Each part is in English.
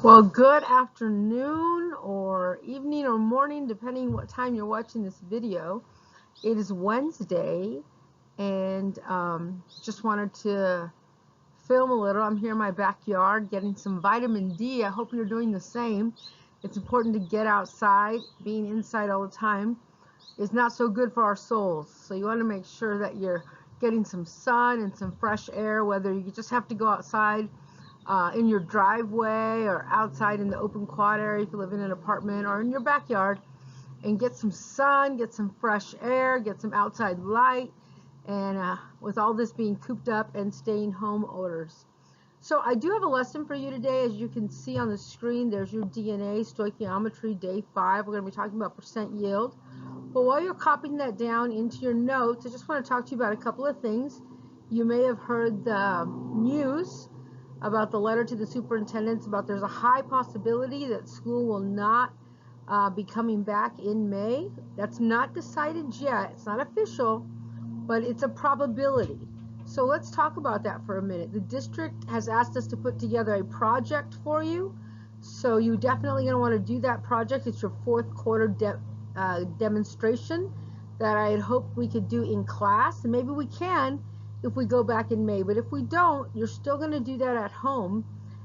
Well, good afternoon or evening or morning, depending what time you're watching this video. It is Wednesday, and just wanted to film a little. I'm here in my backyard getting some vitamin D. I hope you're doing the same. It's important to get outside. Being inside all the time is not so good for our souls. So you want to make sure that you're getting some sun and some fresh air, whether you just have to go outside in your driveway or outside in the open quad area if you live in an apartment, or in your backyard, and get some sun, get some fresh air, get some outside light, and with all this being cooped up and staying home orders. So I do have a lesson for you today. As you can see on the screen, there's your DNA stoichiometry day 5. We're going to be talking about percent yield. But while you're copying that down into your notes, I just want to talk to you about a couple of things. You may have heard the news about the letter to the superintendents about there's a high possibility that school will not be coming back in May. That's not decided yet. It's not official, but it's a probability. So let's talk about that for a minute. The district has asked us to put together a project for you. So you definitely going to want to do that project. It's your fourth quarter demonstration that I had hoped we could do in class, and maybe we can if we go back in May. But if we don't, you're still going to do that at home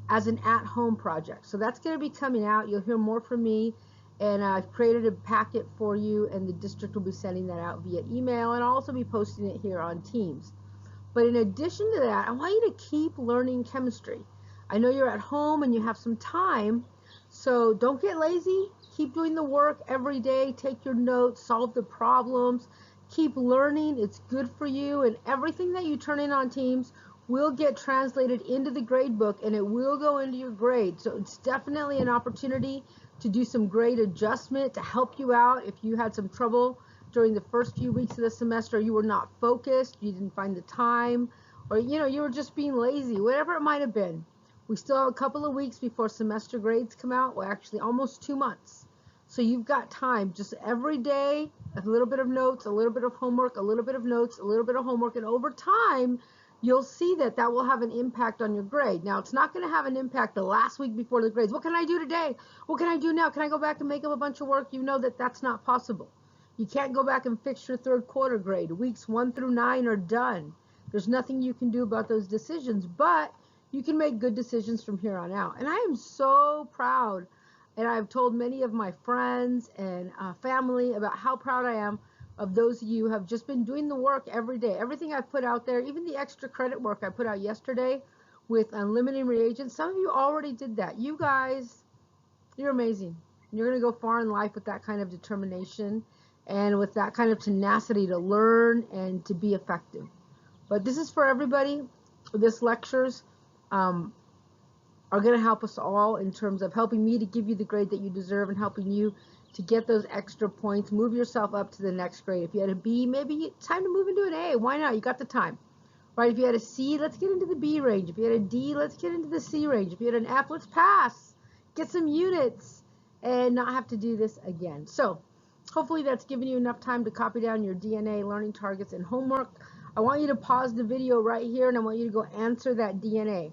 as an at-home project. So that's going to be coming out. You'll hear more from me, and I've created a packet for you, and the district will be sending that out via email, and I'll also be posting it here on Teams. But in addition to that, I want you to keep learning chemistry. I know you're at home and you have some time, so don't get lazy. Keep doing the work every day. Take your notes, solve the problems. Keep learning. It's good for you, and everything that you turn in on Teams will get translated into the grade book, and it will go into your grade. So it's definitely an opportunity to do some grade adjustment to help you out if you had some trouble during the first few weeks of the semester. You were not focused, you didn't find the time, or you were just being lazy, whatever it might have been. We still have a couple of weeks before semester grades come out. Well, actually almost 2 months. So you've got time. Just every day, a little bit of notes, a little bit of homework, a little bit of notes, a little bit of homework, and over time, you'll see that that will have an impact on your grade. Now, it's not going to have an impact the last week before the grades. What can I do today? What can I do now? Can I go back and make up a bunch of work? You know that that's not possible. You can't go back and fix your third quarter grade. Weeks 1 through 9 are done. There's nothing you can do about those decisions, but you can make good decisions from here on out. And I am so proud, and I've told many of my friends and family about how proud I am of those of you who have just been doing the work every day. Everything I've put out there, even the extra credit work I put out yesterday with unlimited reagents, some of you already did that. You guys, you're amazing. You're going to go far in life with that kind of determination and with that kind of tenacity to learn and to be effective. But this is for everybody. This lectures are going to help us all in terms of helping me to give you the grade that you deserve and helping you to get those extra points, move yourself up to the next grade. If you had a B, maybe it's time to move into an A. Why not? You got the time. Right? If you had a C, let's get into the B range. If you had a D, let's get into the C range. If you had an F, let's pass. Get some units and not have to do this again. So hopefully that's given you enough time to copy down your DNA, learning targets, and homework. I want you to pause the video right here, and I want you to go answer that DNA.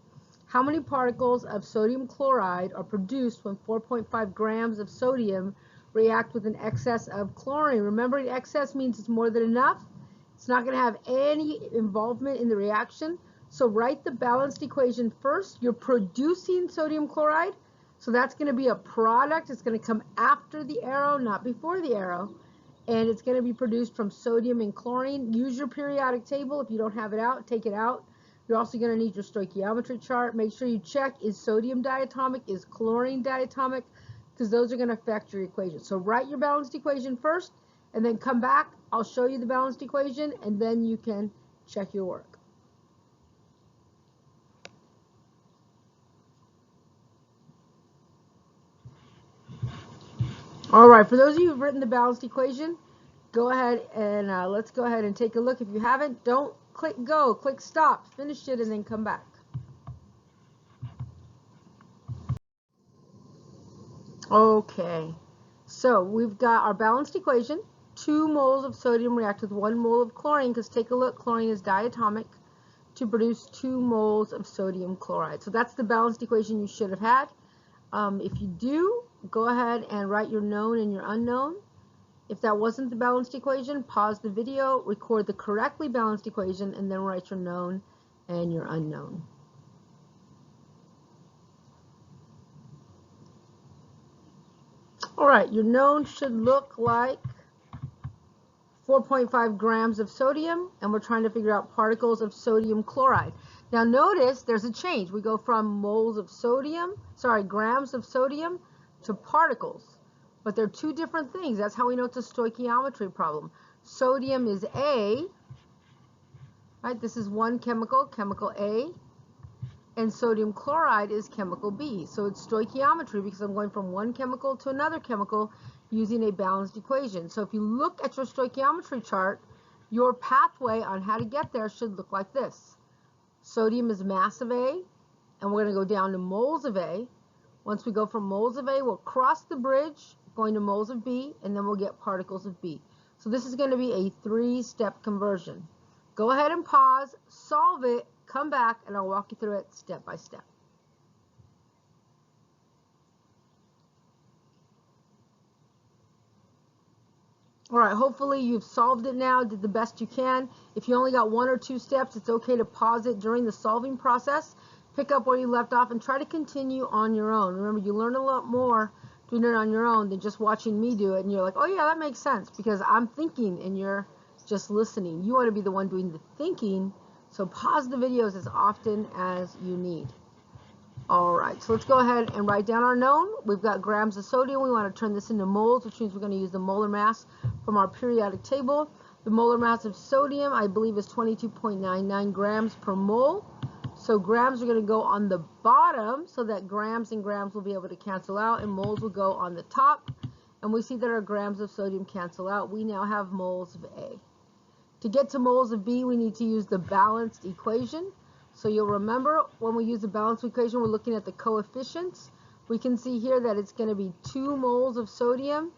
How many particles of sodium chloride are produced when 4.5 grams of sodium react with an excess of chlorine? Remember, the excess means it's more than enough. It's not going to have any involvement in the reaction. So write the balanced equation first. You're producing sodium chloride, so that's going to be a product. It's going to come after the arrow, not before the arrow. And it's going to be produced from sodium and chlorine. Use your periodic table. If you don't have it out, take it out. You're also going to need your stoichiometry chart. Make sure you check, is sodium diatomic, is chlorine diatomic, because those are going to affect your equation. So write your balanced equation first, and then come back. I'll show you the balanced equation, and then you can check your work. All right, for those of you who've written the balanced equation, go ahead and let's go ahead and take a look. If you haven't, don't click go, click stop, finish it, and then come back. Okay, so we've got our balanced equation. 2 moles of sodium react with 1 mole of chlorine, because take a look, chlorine is diatomic, to produce 2 moles of sodium chloride. So that's the balanced equation you should have had. If you do, go ahead and write your known and your unknown. If that wasn't the balanced equation, pause the video, record the correctly balanced equation, and then write your known and your unknown. All right, your known should look like 4.5 grams of sodium, and we're trying to figure out particles of sodium chloride. Now notice there's a change. We go from grams of sodium to particles. But they're two different things. That's how we know it's a stoichiometry problem. Sodium is A, right? This is one chemical, chemical A, and sodium chloride is chemical B. So it's stoichiometry because I'm going from one chemical to another chemical using a balanced equation. So if you look at your stoichiometry chart, your pathway on how to get there should look like this. Sodium is mass of A, and we're going to go down to moles of A. Once we go from moles of A, we'll cross the bridge, going to moles of B, and then we'll get particles of B. So this is going to be a three-step conversion. Go ahead and pause, solve it, come back, and I'll walk you through it step by step. All right, hopefully you've solved it now, did the best you can. If you only got one or two steps, it's okay to pause it during the solving process, pick up where you left off, and try to continue on your own. Remember, you learn a lot more doing it on your own than just watching me do it, and you're like, oh yeah, that makes sense, because I'm thinking and you're just listening. You want to be the one doing the thinking, so pause the videos as often as you need. All right, so let's go ahead and write down our known. We've got grams of sodium. We want to turn this into moles, which means we're going to use the molar mass from our periodic table. The molar mass of sodium, I believe, is 22.99 grams per mole. So grams are going to go on the bottom so that grams and grams will be able to cancel out, and moles will go on the top. And we see that our grams of sodium cancel out. We now have moles of A. To get to moles of B, we need to use the balanced equation. So you'll remember when we use the balanced equation, we're looking at the coefficients. We can see here that it's going to be 2 moles of sodium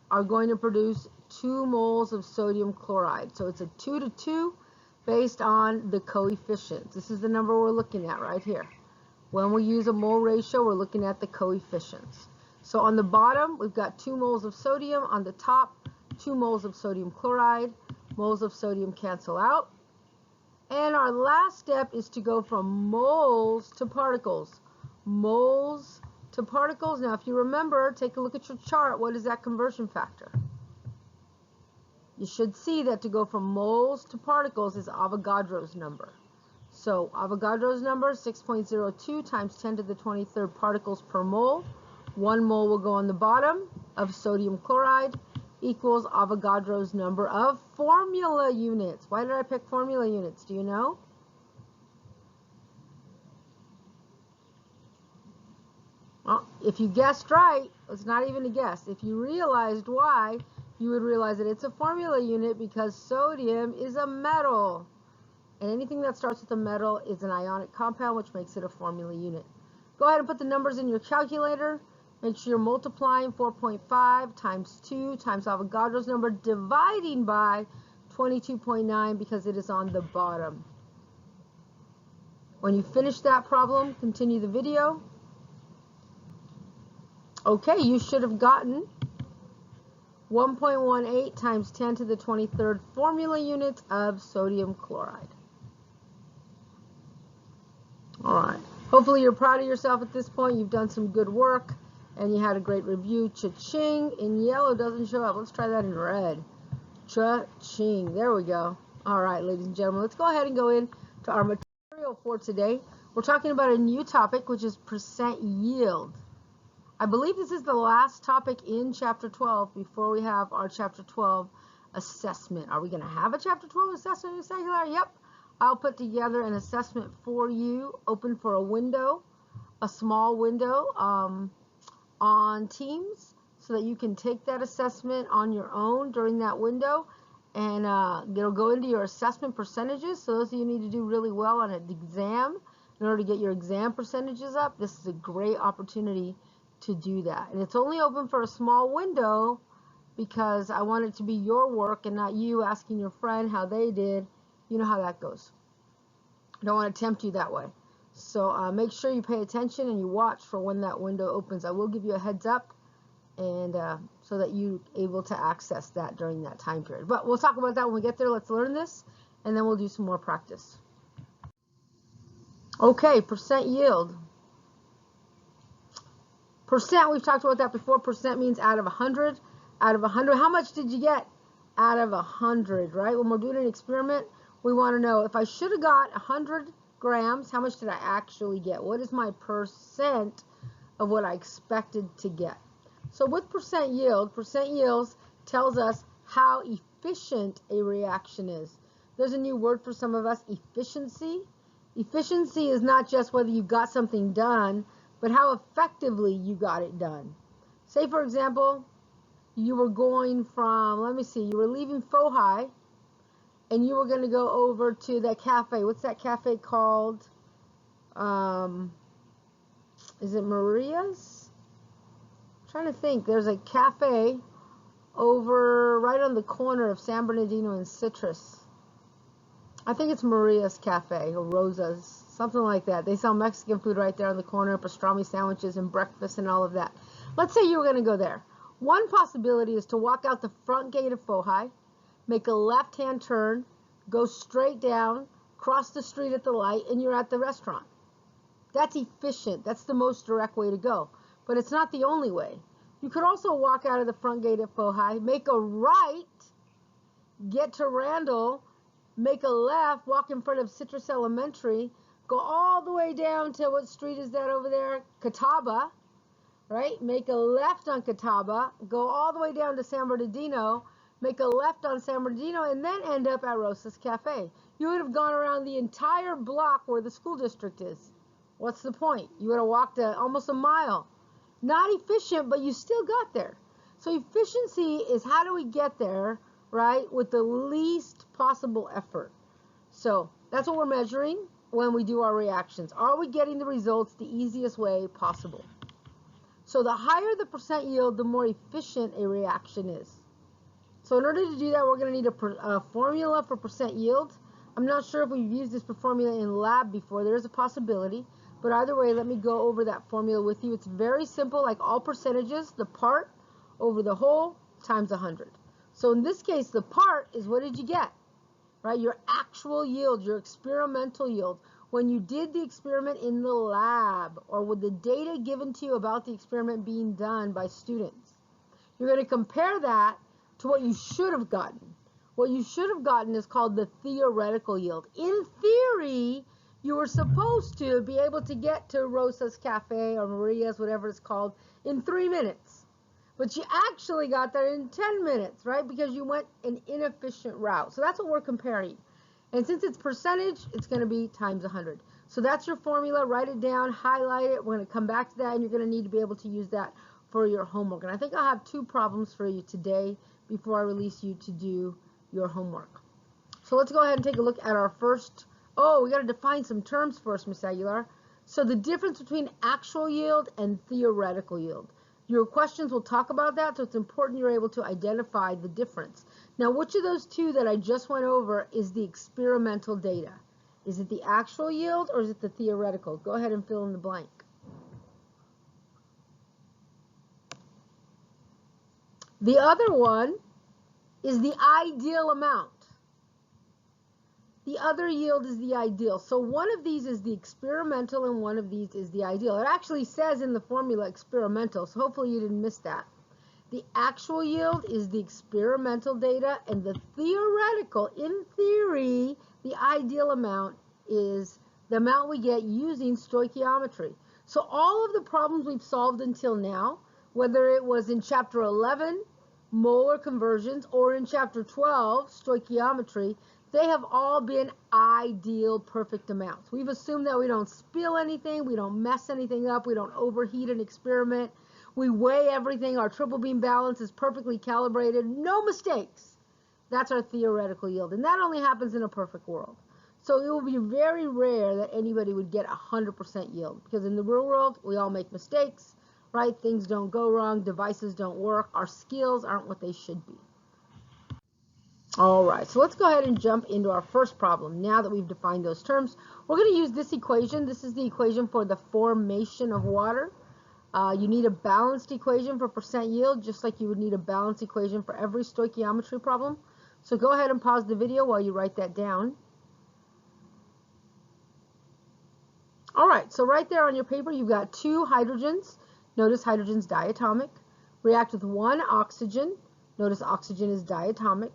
are going to produce 2 moles of sodium chloride. So it's a 2 to 2 based on the coefficients. This is the number we're looking at right here. When we use a mole ratio, we're looking at the coefficients. So on the bottom, we've got 2 moles of sodium. On the top, 2 moles of sodium chloride. Moles of sodium cancel out. And our last step is to go from moles to particles. Moles to particles. Now, if you remember, take a look at your chart. What is that conversion factor? You should see that to go from moles to particles is Avogadro's number. So Avogadro's number, 6.02 times 10 to the 23rd particles per mole. 1 mole will go on the bottom of sodium chloride, equals Avogadro's number of formula units. Why did I pick formula units? Do you know? Well, if you guessed right, it's not even a guess. If you realized why, you would realize that it's a formula unit because sodium is a metal. And anything that starts with a metal is an ionic compound, which makes it a formula unit. Go ahead and put the numbers in your calculator. Make sure you're multiplying 4.5 times 2 times Avogadro's number, dividing by 22.9 because it is on the bottom. When you finish that problem, continue the video. Okay, you should have gotten 1.18 times 10 to the 23rd formula units of sodium chloride. All right. Hopefully you're proud of yourself at this point. You've done some good work. And you had a great review. Cha-ching. In yellow doesn't show up. Let's try that in red. Cha-ching. There we go. All right, ladies and gentlemen, let's go ahead and go into our material for today. We're talking about a new topic, which is percent yield. I believe this is the last topic in Chapter 12 before we have our Chapter 12 assessment. Are we going to have a Chapter 12 assessment in Singular? Yep. I'll put together an assessment for you, open for a window, a small window, on Teams so that you can take that assessment on your own during that window, and it'll go into your assessment percentages. So those of you who need to do really well on an exam in order to get your exam percentages up, this is a great opportunity to do that. And it's only open for a small window because I want it to be your work and not you asking your friend how they did. You know how that goes. I don't want to tempt you that way. So make sure you pay attention and you watch for when that window opens. I will give you a heads up, and so that you're able to access that during that time period. But we'll talk about that when we get there. Let's learn this, and then we'll do some more practice. Okay, percent yield. Percent, we've talked about that before. Percent means out of 100. Out of 100, how much did you get out of 100, right? When we're doing an experiment, we want to know if I should have got 100 grams, how much did I actually get? What is my percent of what I expected to get? So with percent yields tells us how efficient a reaction is. There's a new word for some of us, efficiency. Efficiency is not just whether you got something done, but how effectively you got it done. Say, for example, you were going from, you were leaving Fohi, and you were going to go over to that cafe. What's that cafe called? Is it Maria's? I'm trying to think. There's a cafe over right on the corner of San Bernardino and Citrus. I think it's Maria's Cafe or Rosa's, something like that. They sell Mexican food right there on the corner, pastrami sandwiches and breakfast and all of that. Let's say you were going to go there. One possibility is to walk out the front gate of Fohi, make a left-hand turn, go straight down, cross the street at the light, and you're at the restaurant. That's efficient. That's the most direct way to go. But it's not the only way. You could also walk out of the front gate at Fohi, make a right, get to Randall, make a left, walk in front of Citrus Elementary, go all the way down to, what street is that over there? Catawba, right? Make a left on Catawba, go all the way down to San Bernardino, make a left on San Bernardino, and then end up at Rosa's Cafe. You would have gone around the entire block where the school district is. What's the point? You would have walked almost a mile. Not efficient, but you still got there. So efficiency is how do we get there, right, with the least possible effort. So that's what we're measuring when we do our reactions. Are we getting the results the easiest way possible? So the higher the percent yield, the more efficient a reaction is. So in order to do that, we're going to need a formula for percent yield. I'm not sure if we've used this formula in lab before. There is a possibility. But either way, let me go over that formula with you. It's very simple, like all percentages, the part over the whole times 100. So in this case, the part is what did you get, right? Your actual yield, your experimental yield. When you did the experiment in the lab, or with the data given to you about the experiment being done by students, you're going to compare that to what you should have gotten. What you should have gotten is called the theoretical yield. In theory, you were supposed to be able to get to Rosa's Cafe or Maria's, whatever it's called, in 3 minutes. But you actually got there in 10 minutes, right? Because you went an inefficient route. So that's what we're comparing. And since it's percentage, it's going to be times 100. So that's your formula. Write it down, highlight it. We're going to come back to that, and you're going to need to be able to use that for your homework. And I think I'll have 2 problems for you today before I release you to do your homework. So let's go ahead and take a look at our first. Oh, we got to define some terms first, Miss Aguilar. So the difference between actual yield and theoretical yield. Your questions will talk about that, so it's important you're able to identify the difference. Now, which of those 2 that I just went over is the experimental data? Is it the actual yield or is it the theoretical? Go ahead and fill in the blank. The other one is the ideal amount. The other yield is the ideal. So one of these is the experimental and one of these is the ideal. It actually says in the formula experimental, so hopefully you didn't miss that. The actual yield is the experimental data, and the theoretical, in theory, the ideal amount is the amount we get using stoichiometry. So all of the problems we've solved until now, whether it was in chapter 11, molar conversions, or in chapter 12, stoichiometry, they have all been ideal perfect amounts. We've assumed that we don't spill anything, we don't mess anything up, we don't overheat an experiment, we weigh everything, our triple beam balance is perfectly calibrated, no mistakes. That's our theoretical yield, and that only happens in a perfect world. So it will be very rare that anybody would get 100% yield, because in the real world, we all make mistakes, right? Things don't go wrong, devices don't work, our skills aren't what they should be. All right, so let's go ahead and jump into our first problem. Now that we've defined those terms, we're going to use this equation. This is the equation for the formation of water. You need a balanced equation for percent yield, just like you would need a balanced equation for every stoichiometry problem. So go ahead and pause the video while you write that down. All right, so right there on your paper, you've got two hydrogens. Notice hydrogen's diatomic. React with one oxygen. Notice oxygen is diatomic.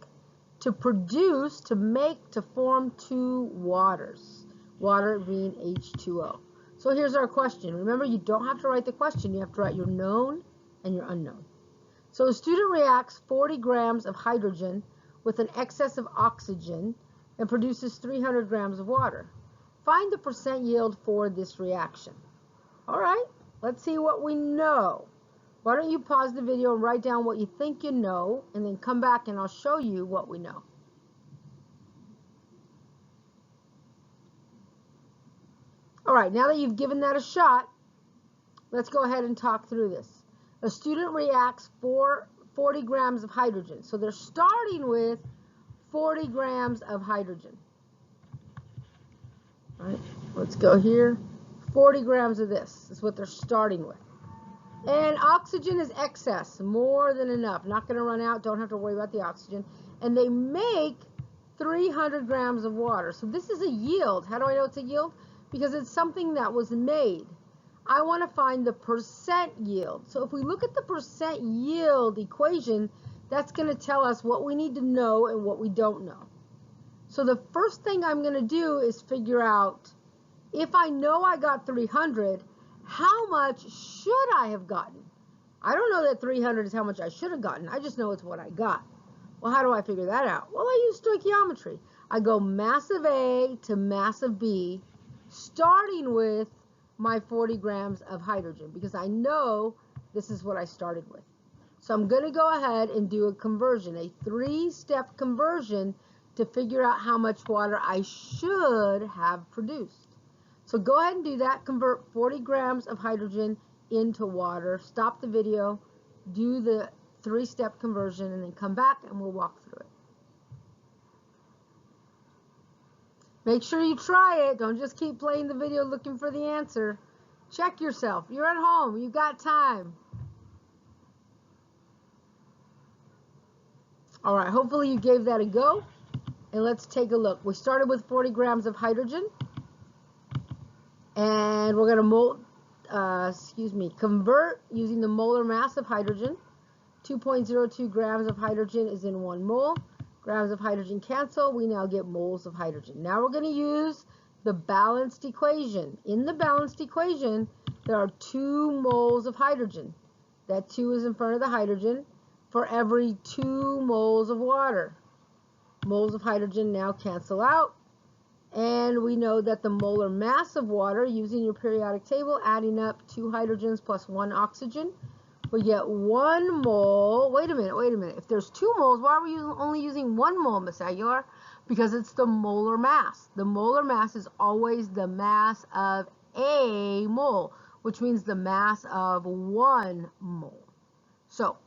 To produce, to make, to form two waters. Water being H2O. So here's our question. Remember, you don't have to write the question. You have to write your known and your unknown. So a student reacts 40 grams of hydrogen with an excess of oxygen and produces 300 grams of water. Find the percent yield for this reaction. All right, let's see what we know. Why don't you pause the video and write down what you think you know, and then come back and I'll show you what we know. All right, now that you've given that a shot, let's go ahead and talk through this. A student reacts 40 grams of hydrogen. So they're starting with 40 grams of hydrogen. All right, let's go here. 40 grams of this is what they're starting with. And oxygen is excess, more than enough. Not going to run out, don't have to worry about the oxygen. And they make 300 grams of water. So this is a yield. How do I know it's a yield? Because it's something that was made. I want to find the percent yield. So if we look at the percent yield equation, that's going to tell us what we need to know and what we don't know. So the first thing I'm going to do is figure out, if I know I got 300, how much should I have gotten? I don't know that 300 is how much I should have gotten. I just know it's what I got. Well, how do I figure that out? Well, I use stoichiometry. I go mass of A to mass of B, starting with my 40 grams of hydrogen, because I know this is what I started with. So I'm going to go ahead and do a conversion, a three-step conversion to figure out how much water I should have produced. So go ahead and do that. Convert 40 grams of hydrogen into water. Stop the video, do the three-step conversion, and then come back and we'll walk through it. Make sure you try it. Don't just keep playing the video looking for the answer. Check yourself. You're at home. You've got time. All right, hopefully you gave that a go. And let's take a look. We started with 40 grams of hydrogen. And we're going to convert using the molar mass of hydrogen. 2.02 grams of hydrogen is in 1 mole. Grams of hydrogen cancel. We now get moles of hydrogen. Now we're going to use the balanced equation. In the balanced equation, there are 2 moles of hydrogen. That 2 is in front of the hydrogen for every 2 moles of water. Moles of hydrogen now cancel out. And we know that the molar mass of water, using your periodic table, adding up 2 hydrogens plus 1 oxygen, we get 1 mole. Wait a minute. If there's 2 moles, why are we only using 1 mole, Miss Aguilar? Because it's the molar mass. The molar mass is always the mass of a mole, which means the mass of 1 mole. So,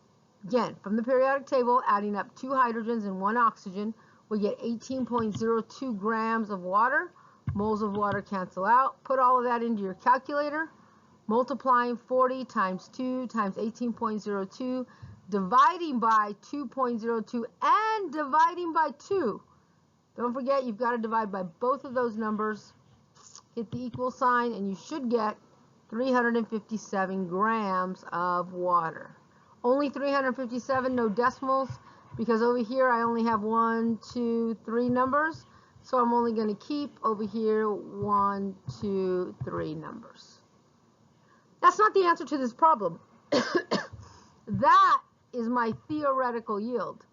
again, from the periodic table, adding up 2 hydrogens and 1 oxygen, we get 18.02 grams of water. Moles of water cancel out. Put all of that into your calculator. Multiplying 40 times 2 times 18.02, dividing by 2.02, and dividing by 2. Don't forget, you've got to divide by both of those numbers. Hit the equal sign, and you should get 357 grams of water. Only 357, no decimals, because over here I only have 1, 2, 3 numbers. So I'm only going to keep over here 1, 2, 3 numbers. That's not the answer to this problem. That is my theoretical yield.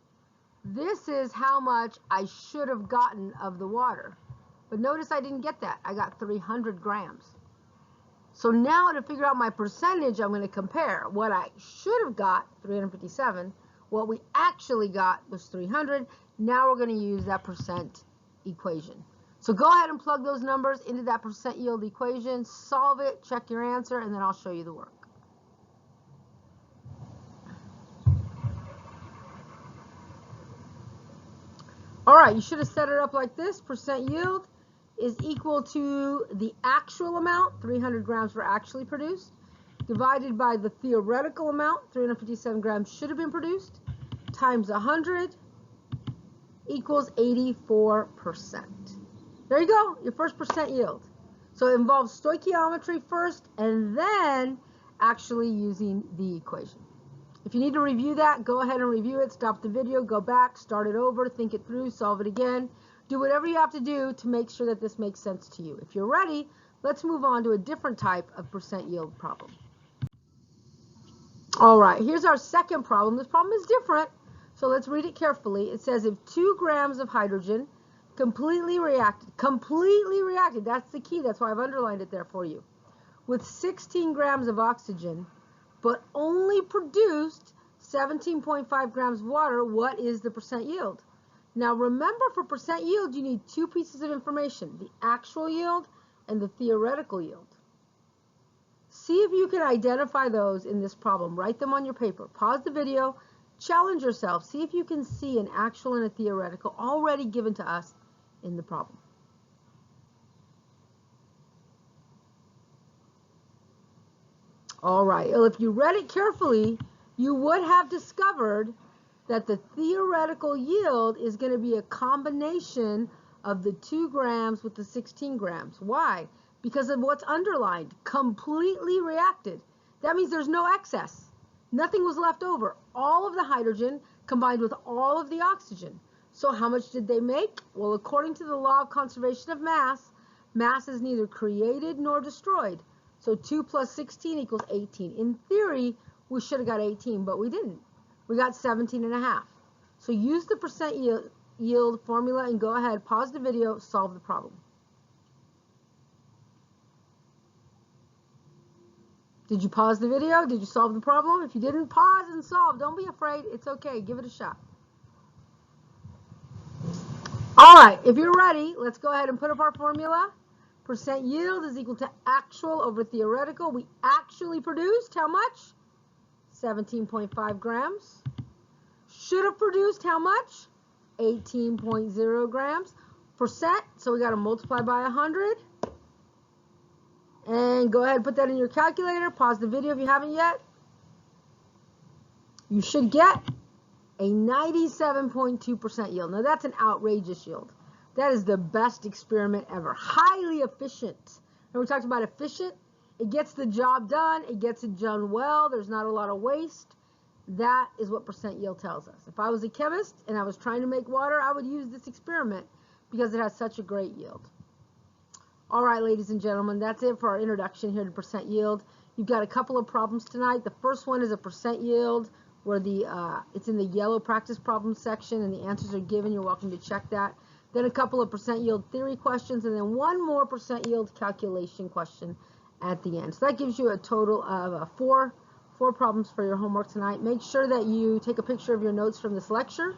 This is how much I should have gotten of the water. But notice I didn't get that. I got 300 grams. So now to figure out my percentage, I'm going to compare what I should have got, 357. What we actually got was 300. Now we're going to use that percent equation. So go ahead and plug those numbers into that percent yield equation, solve it, check your answer, and then I'll show you the work. All right, you should have set it up like this. Percent yield is equal to the actual amount, 300 grams were actually produced, divided by the theoretical amount, 357 grams should have been produced, times 100 equals 84%. There you go, your first percent yield. So it involves stoichiometry first and then actually using the equation. If you need to review that, go ahead and review it. Stop the video, go back, start it over, think it through, solve it again. Do whatever you have to do to make sure that this makes sense to you. If you're ready, let's move on to a different type of percent yield problem. All right, here's our second problem. This problem is different, so let's read it carefully. It says if 2 grams of hydrogen completely reacted, that's the key, that's why I've underlined it there for you, with 16 grams of oxygen, but only produced 17.5 grams of water, what is the percent yield? Now remember, for percent yield, you need 2 pieces of information, the actual yield and the theoretical yield. See if you can identify those in this problem. Write them on your paper. Pause the video, challenge yourself, see if you can see an actual and a theoretical already given to us in the problem. All right, well, if you read it carefully, you would have discovered that the theoretical yield is going to be a combination of the 2 grams with the 16 grams. Why? Because of what's underlined, completely reacted. That means there's no excess. Nothing was left over. All of the hydrogen combined with all of the oxygen. So how much did they make? Well, according to the law of conservation of mass, mass is neither created nor destroyed. So 2 plus 16 equals 18. In theory, we should have got 18, but we didn't. We got 17.5. So use the percent yield formula and go ahead, pause the video, solve the problem. Did you pause the video? Did you solve the problem? If you didn't, pause and solve. Don't be afraid. It's okay. Give it a shot. All right, if you're ready, let's go ahead and put up our formula. Percent yield is equal to actual over theoretical. We actually produced how much? 17.5 grams. Should have produced how much? 18.0 grams. Percent, so we got to multiply by 100. And go ahead and put that in your calculator. Pause the video if you haven't yet. You should get a 97.2% yield. Now that's an outrageous yield. That is the best experiment ever. Highly efficient. And we talked about efficient. It gets the job done. It gets it done well. There's not a lot of waste. That is what percent yield tells us. If I was a chemist and I was trying to make water, I would use this experiment because it has such a great yield. All right, ladies and gentlemen, that's it for our introduction here to percent yield. You've got a couple of problems tonight. The first one is a percent yield where it's in the yellow practice problem section and the answers are given. You're welcome to check that. Then a couple of percent yield theory questions, and then one more percent yield calculation question at the end. So that gives you a total of four problems for your homework tonight. Make sure that you take a picture of your notes from this lecture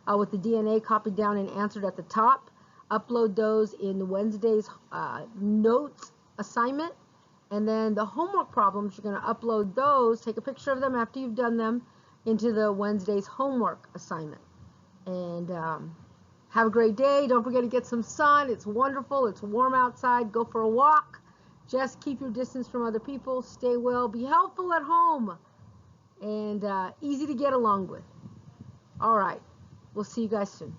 with the DNA copied down and answered at the top. Upload those in Wednesday's notes assignment. And then the homework problems, you're going to upload those, take a picture of them after you've done them, into the Wednesday's homework assignment. And have a great day. Don't forget to get some sun. It's wonderful. It's warm outside. Go for a walk. Just keep your distance from other people. Stay well. Be helpful at home. And easy to get along with. All right. We'll see you guys soon.